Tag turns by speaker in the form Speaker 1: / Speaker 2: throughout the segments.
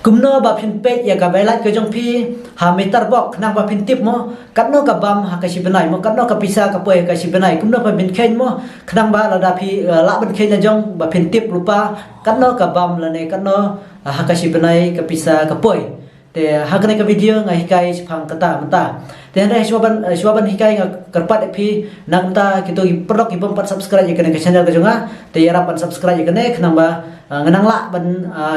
Speaker 1: Kumno ba phin pe ya ka bailat ke jong phi ha meter bok nang ba phin tip mo katno ka bam ha ka si benai mo katno ka pisa ka poe ka si benai kumno ba bin khen mo khnang ba la da phi la ban khen jong ba phin tip lupa katno ka bam la ne katno ha ka si benai ka pisa ka poe te ha ka ne ka video ngai kai phang kata mata te re shwaban hikai nga karpat phi nang ta kito produk ibom pat subscribe ye ka channel ka jonga te yara pat subscribe ye kane khnang ba nganang la ban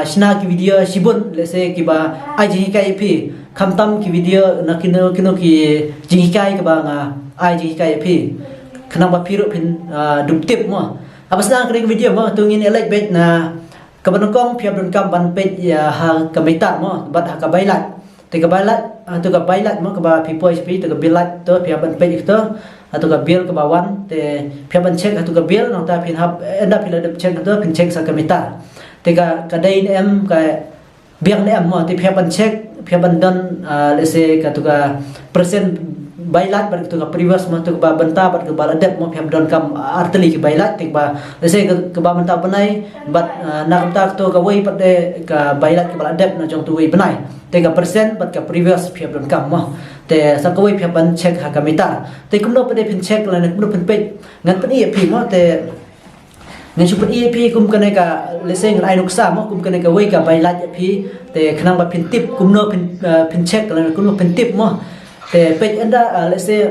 Speaker 1: sina ki video sibun lese ki ba ai ji kai phi khamtam ki video na kino ki ji kai ka ba nga ai ji kai phi khnang ba phi ro phin dup tip mo abaslang kring video mo tungin elek bet na kabanokong phiap don kam ban pet ya ha kamita mo bat ha ka bailat te ka bailat tu ka bailat mo ka ba phi poi phi tu ka bilat to phiap ban pet to atau ka bil ka bawan te phiap ban check atau ka bil nang ta phin hab enda phi la check to phin check sa kamita te ka dai em ka biang em mo te phiap ban check phiap ban don lese ka tu ka percent bailat bar tu ka previous mo tu ka banta bar ka baladep mo phiap don kam arteli ki bailat te ba lese ka ba banta banai bat nak ta to ka wei pat de ka bailat ki baladep na jong tu wei banai te ka percent bat ka previous phiap don kam mo te sa ka wei phiap ban check ha kamita te kumno pa de phin check la ne kumno phin pet ngan pa ni phi mo te ngan chu pa EP kum ka ne ka lese ngan ai nuksa mo kum ka ne ka wei ka bailat phi te khnang ba phin tip kumno phin check la kumno phin tip mo te page anda let's say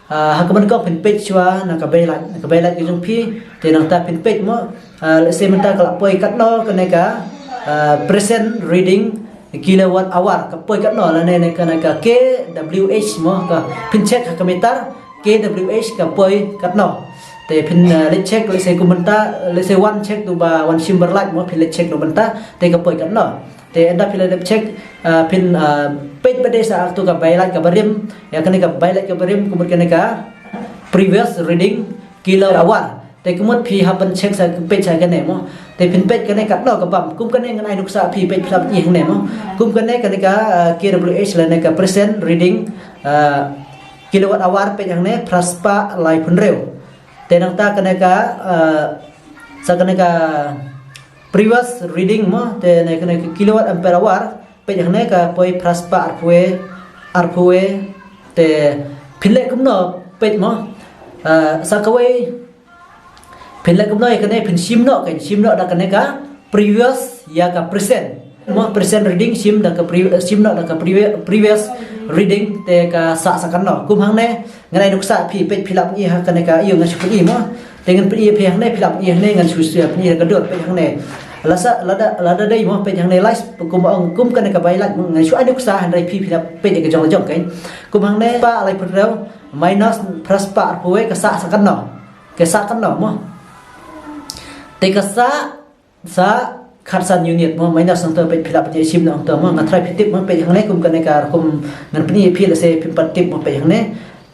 Speaker 1: ha ka ban ko pin page chwa na ka bailat ke jong phi te nang ta pin page mo let's say man ta ka poi kat no ka ne ka present reading kilowatt hour ka poi kat no la ne ka KWH mo ka pin check ha ka meter KWH ka poi kat no te pin let's check let's say kumanta let's say one check tu ba one simber light mo pin let's check no banta te ka poi kat no te anda pila dep check pin page bade sa tu ka bailat ka barim ya kane ka bailat ka barim kumut kane ka previous reading kilowatt hour te kumut phi haban check sa page sa kane mo te pin page kane ka no ka bam kum kane ngan ai nuksa phi page phap ni hne mo kum kane ka KWH la ne ka present reading kilowatt hour page hne praspa lai phun reu te nang ta kane ka sa kane ka previous reading mo te ne kane kilowatt ampere hour pe jang ne ka poi praspa arpue te phile kumno pe mo sa ka wei phile kumno e kane phin simno da kane ka previous ya ka present mo present reading sim da ka simno da ka previous reading te ka sa kan no kum hang ne ngai nuksa phi pe philap ni ha kane ka yo ngai chupni mo dengan pri phe hang ne philap ni hang ne ngan su sia ni ka dot pe hang ne lada dai mo pe hang ne live kum ong kum kan ka bailat ngai su aduk sa han dai phi philap pe ke jong kai kum hang ne pa alai put reu minus plus pa arpoe ka sa kan no ke sa kan no mo te ka sa kharsan unit mo minus sang to pe philap je sim no to mo ngatrai phitip mo pe hang ne kum kan ka kum ngan pni phi la se phi patip mo pe hang ne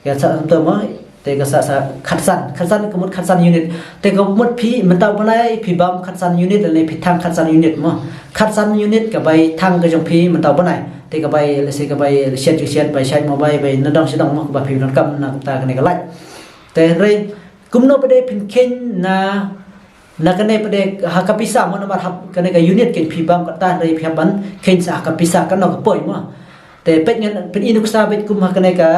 Speaker 1: ke sa to mo te ka sa khatsan kumut khatsan unit te kumut phi man ta banai phi bam khatsan unit le phi thang khatsan unit mo khatsan unit ka bai thang ka jong phi man ta banai te ka bai le se ka bai set bai sai mo bai na dong sidong mo ba phi non kam na ta ka ne ka lai te re kumno pade phin ken na ka ne pade ha ka pisa mo na ba hab ka ne ka unit ken phi bam ka ta re phi ban ken sa ka pisa ka no ka poi mo te pet ngan pin inuk sa bet kum ha ka ne ka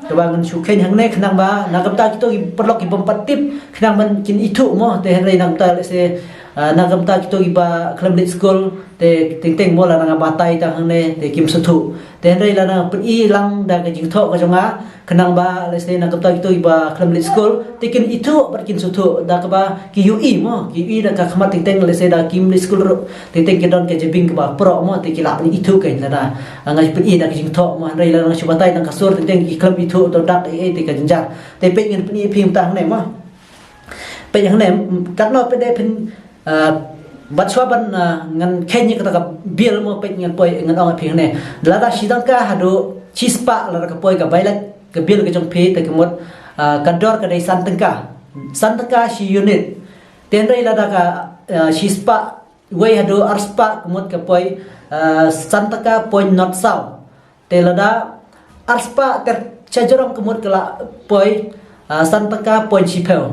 Speaker 1: tawangan su khen hang ne khnang ba nakam ta kito gi perlok gi bompat tip khnang man kin itu mo te hen rei nang ta le se nakam ta kito gi ba klamlit school te teng mo la nang ba tai ta hang ne te kim su thu te hen rei la na pin I lang da ka jing tho ka jonga khnang ba le se nakam ta kito gi ba klamlit school te kin itu bar kin su thu da ka ba ki UI mo ki UI da ka khmat teng le se da kim school te teng ke don ke jebing ka ba pro mo te ki la ni itu ka la da ngai pin I da ka jing tho mo rei la nang su ba tai nang ka sur teng ki klam itu to dak e te ka jinjar te pe ngin pni phim ta ne mo pe yang ne kat no pe de phin bat swa ban ngan khen ni ka bil mo pe ngan poi ngan ong phing ne la da sidang ka hadu chispa la ka poi ka bailat ka bil ka jong phi te ka mot ka dor ka dai san tangka si unit ten rei la da ka chispa wei hadu arspa ka mot ka poi san tangka point not sau te la da arspa ter chajorong kumut kala poi san tangka point chipel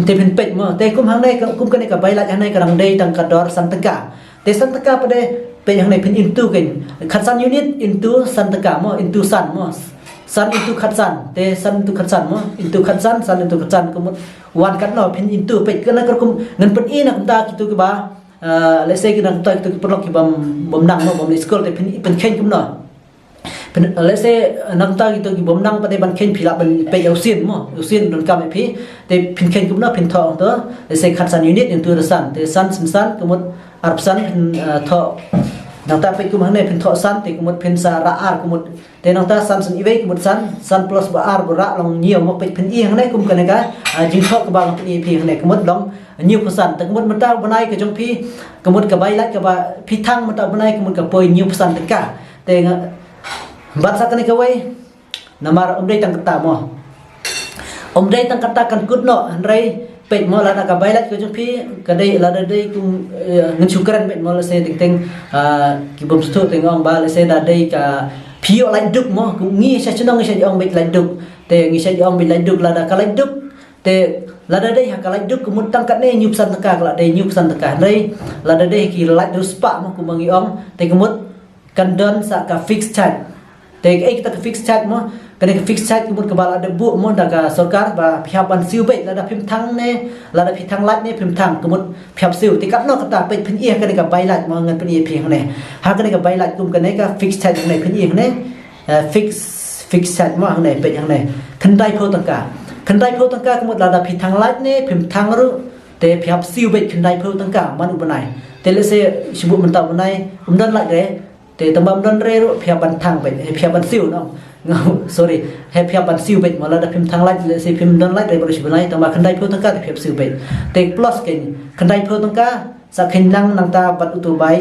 Speaker 1: te pin pet mo te kum hang nei kum ka ne ka bailat hang nei ka rang dei tang ka dor san tangka te santaka pade pe yang nei pin into ken khatsan unit into santaka mo into san mo san into khatsan te san into khatsan mo into khatsan san into khatsan kumut wan kat no pin into pe kana kum ngan pen i na kumta kitu ke ba let's say kita kitu perlu ki bom nang mo bom school te pin khen kum no let's say nam ta gitu ki bom nang pate ban khen phila ban pe usin mo usin don kam phi te phin khen kum na phin tho to let's say khatsan unit into the sun te sun sim san kumut arab san tho nang ta pe kum hang ne phin tho san te kumut phin sa ra ar kumut te nang ta san san iwe kumut san plus ba ar ba ra long nhiều mo pe phin i hang ne kum kan ka jing tho ka ba long phin i phi hang ne kumut long nhiều percent te kumut man ta banai ka jong phi kumut ka bai lat ka ba phi thang man ta banai kumut ka poi nhiều percent te ka te Baca kan kawai namar umdai tang kata mo umdai tang kata kan kudno andrai pet mo la ka bailat ko jumpi kadai la dai kum ngchukaran pet mo la se ting ki bom stu ting ong ba la se da dai ka phio lai duk mo kum ngi sa chnong sa ong bet lai duk te ngi sa ong bet lai duk la da ka lai duk te la dai ha ka lai duk kum tang kat ne nyup san taka la dai nyup san taka dai la dai ki lai du spa mo kum ngi ong te kumut kan don sa ka fix chat te ek tak fix chat mo kan fix chat kumut kabal ada bu mo daga sarkar ba phiapan siu be la da phim thang ne la da phim thang lat ne phim thang kumut phiap siu te kap no kata pe phin ie kan ka bai lat mo ngan phin ie phi ne ha kan ka bai lat kum kan ka fix chat ne phin ie ne fix chat mo ne pe yang ne kan dai pho tangka kumut la da phim thang lat ne phim thang ru te phiap siu be kan dai pho tangka man ubanai te le se sibu man ta ubanai dan lat re te tambam don re ru phiapan thang be phiapan siu no sorry he phiapan siu be mala da phim thang lai se phim don lai re bo si banai tamba khandai pho tangka te phiap siu be te plus ken khandai pho tangka sa khin nang nang ta pat utu bai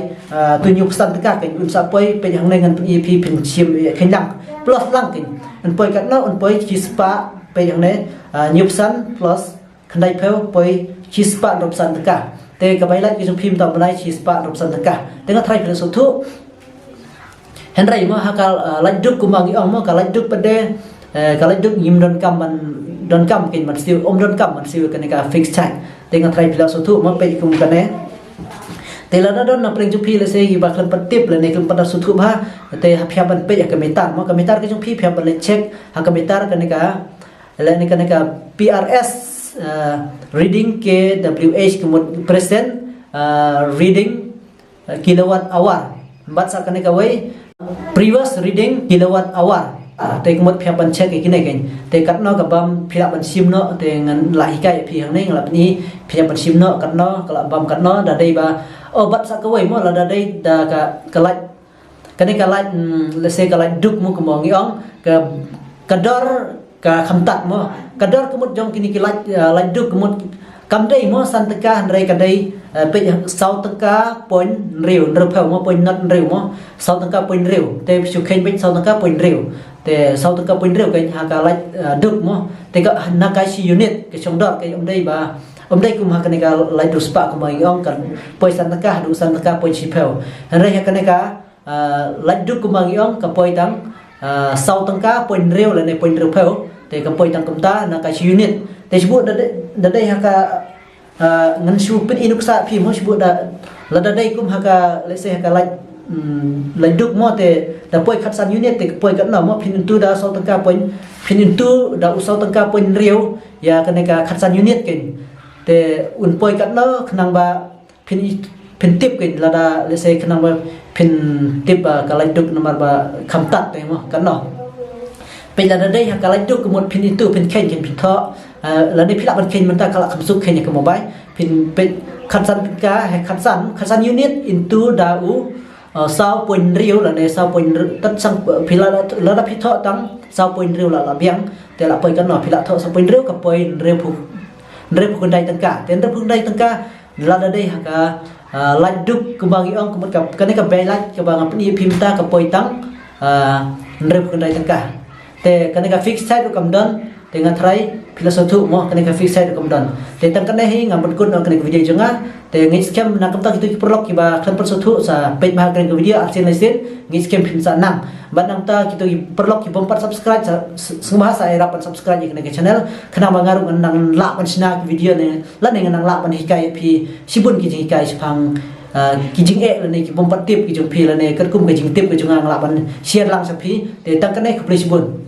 Speaker 1: tu nyuk san tangka ken un sa poi pe yang nei ngan ep phin chim khin nang plus lang ken un poi kat no un poi chi spa pe yang nei nyuk san plus khandai pho poi chi spa rop san tangka te ka bai lai ki phim ta banai chi spa rop san tangka te nga thai phin so thu Henry mo hakal lajjuk kumangi ong mo kalajjuk pade kalajjuk yim don kam kin man siu don kam man siu kan ka fix chat tenga trai pila so thu mo pe kum kan ne te la don na preng ju phi le se gi ba kan patip le ne kan pada so thu ba te phya ban pe ya kamitar mo kamitar ke ju phi phya ban le check ha kamitar kan ka le ne kan ka PRS reading KWH kumut present reading kilowatt hour baca kan ka wei previous reading kilowatt hour te kumut phya ban check ki ne ken te kat no ka bam phya ban sim no te ngan la hi kai phi hang nei la ni phya ban sim no kat no kala bam kat no da dei ba o bat sa ka wei mo la da dei da ka lai kan ka lai le se ka lai duk mo ko mo ngi ong ka dor ka khamtat mo ka dor kumut jong kini ki lai duk kumut kam dei mo san taka andrei ka dei pe sau tangka point riu nreu phau mo point nat riu mo sau tangka point riu te chu khen pe sau tangka point riu te sau tangka point riu kai ha ka lai duk mo te ka na kai si unit ke chong dot kai dei ba dei kum ha ka ne ka lai du spa kum ai ong kan point san tangka point chi phau re ha ka ne ka lai duk kum ai ong ka point tang sau tangka point riu la ne point riu phau te ka point tang kum ta na kai si unit te chu da dei ha ka ngan shu pin inuksa phi mo shu da la da dai kum ha ka let's say ha ka lai duk mo te da poi khatsan unit te poi kat na mo phin tu da sau tangka point phin tu da usau tangka point riu ya ka ne ka khatsan unit ken te un poi kat no khnang ba phin tip ken la da let's say khnang ba phin tip ka lai duk namar ba khamtat te mo kan no pe la da dai ha ka lai duk mo phin tu phin khen ken phin tho la ni phila ban khen man ta kala khamsuk khen ka mobile phin pe khatsan ka he khatsan unit into da u sau point riu la ne sau point tat sang phila la da phi tho tang sau point riu la biang te la poi kan no phila tho sau point riu ka poi riu phu kan dai tang ka ten riu phu dai tang ka la da dai ha ka lai duk ku bang iong ku ka kan ka bai lai ka bang apni phim ta ka poi tang riu phu kan dai tang ka te kan ka fix side kam don dengan try filosofi mo kan ka fix side kam don te tang kan hi ngam kun kan ka video jonga te ngi scam na kam ta kitu perlok ki ba kan filosofi sa page ba kan ka video action lesin ngi scam phim sa nang ban nang ta kitu perlok ki bompat subscribe semua sa era pan subscribe ni kan channel kana mangaru nang la pan sina video ne la ne nang la pan hikai phi sibun ki hikai phang ki jing e la ne ki bom patip ki jong phi la ne kat kum ke jing tip ke jong ang la ban sian lang sa phi te tang kan ne khpli sibun